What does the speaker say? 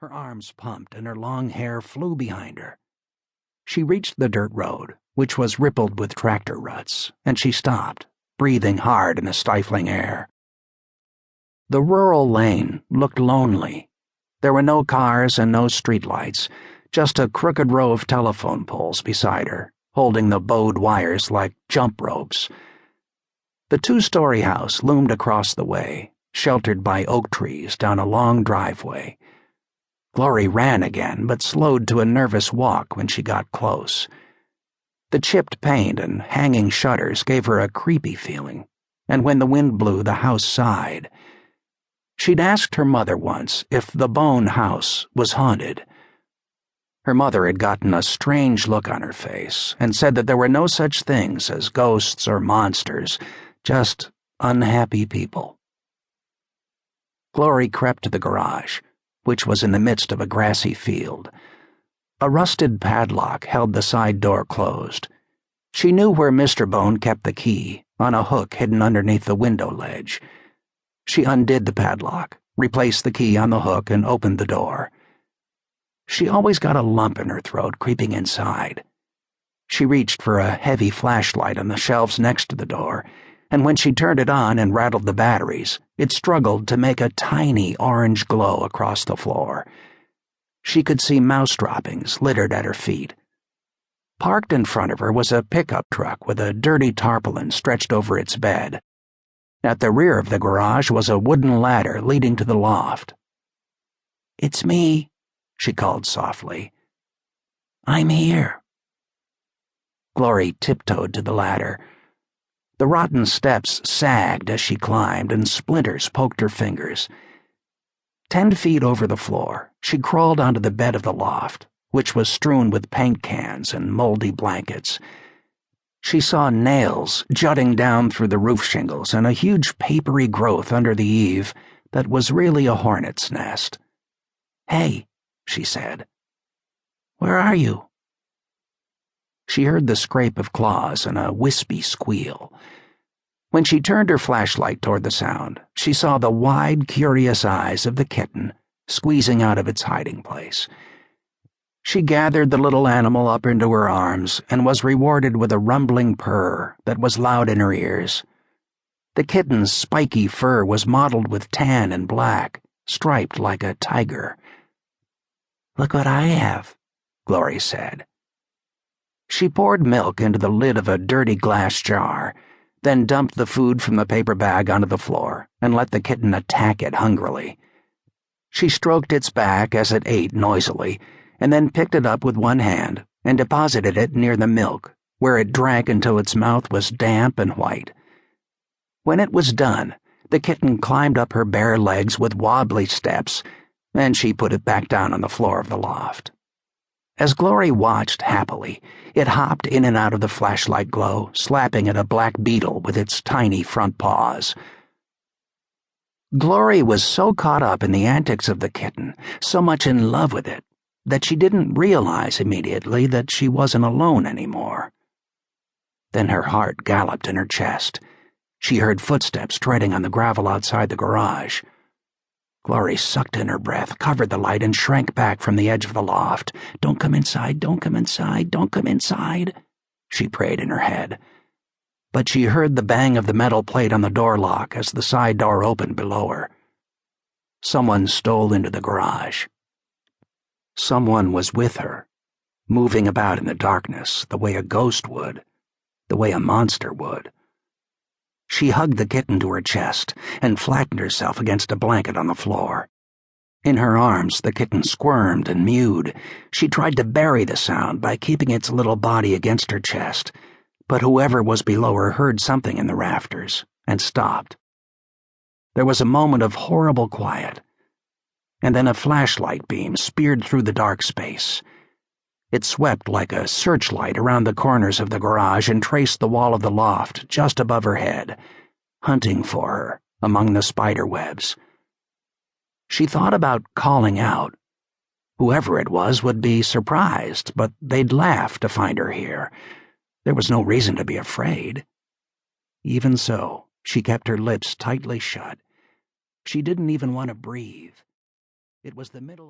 Her arms pumped and her long hair flew behind her. She reached the dirt road, which was rippled with tractor ruts, and she stopped, breathing hard in the stifling air. The rural lane looked lonely. There were no cars and no streetlights, just a crooked row of telephone poles beside her, holding the bowed wires like jump ropes. The two-story house loomed across the way, sheltered by oak trees down a long driveway. Glory ran again, but slowed to a nervous walk when she got close. The chipped paint and hanging shutters gave her a creepy feeling, and when the wind blew, the house sighed. She'd asked her mother once if the Bone house was haunted. Her mother had gotten a strange look on her face and said that there were no such things as ghosts or monsters, just unhappy people. Glory crept to the garage, which was in the midst of a grassy field. A rusted padlock held the side door closed. She knew where Mr. Bone kept the key, on a hook hidden underneath the window ledge. She undid the padlock, replaced the key on the hook, and opened the door. She always got a lump in her throat creeping inside. She reached for a heavy flashlight on the shelves next to the door, and when she turned it on and rattled the batteries, it struggled to make a tiny orange glow across the floor. She could see mouse droppings littered at her feet. Parked in front of her was a pickup truck with a dirty tarpaulin stretched over its bed. At the rear of the garage was a wooden ladder leading to the loft. "It's me," she called softly. "I'm here." Glory tiptoed to the ladder. The rotten steps sagged as she climbed, and splinters poked her fingers. 10 feet over the floor, she crawled onto the bed of the loft, which was strewn with paint cans and moldy blankets. She saw nails jutting down through the roof shingles and a huge papery growth under the eave that was really a hornet's nest. "Hey," she said. "Where are you?" She heard the scrape of claws and a wispy squeal. When she turned her flashlight toward the sound, she saw the wide, curious eyes of the kitten squeezing out of its hiding place. She gathered the little animal up into her arms and was rewarded with a rumbling purr that was loud in her ears. The kitten's spiky fur was mottled with tan and black, striped like a tiger. "Look what I have," Glory said. She poured milk into the lid of a dirty glass jar, then dumped the food from the paper bag onto the floor and let the kitten attack it hungrily. She stroked its back as it ate noisily, and then picked it up with one hand and deposited it near the milk, where it drank until its mouth was damp and white. When it was done, the kitten climbed up her bare legs with wobbly steps, and she put it back down on the floor of the loft. As Glory watched happily, it hopped in and out of the flashlight glow, slapping at a black beetle with its tiny front paws. Glory was so caught up in the antics of the kitten, so much in love with it, that she didn't realize immediately that she wasn't alone anymore. Then her heart galloped in her chest. She heard footsteps treading on the gravel outside the garage. Glory sucked in her breath, covered the light, and shrank back from the edge of the loft. "Don't come inside, don't come inside, don't come inside," she prayed in her head. But she heard the bang of the metal plate on the door lock as the side door opened below her. Someone stole into the garage. Someone was with her, moving about in the darkness the way a ghost would, the way a monster would. She hugged the kitten to her chest and flattened herself against a blanket on the floor. In her arms, the kitten squirmed and mewed. She tried to bury the sound by keeping its little body against her chest, but whoever was below her heard something in the rafters and stopped. There was a moment of horrible quiet, and then a flashlight beam speared through the dark space. It swept like a searchlight around the corners of the garage and traced the wall of the loft just above her head, hunting for her among the spider webs. She thought about calling out. Whoever it was would be surprised, but they'd laugh to find her here. There was no reason to be afraid. Even so, she kept her lips tightly shut. She didn't even want to breathe. It was the middle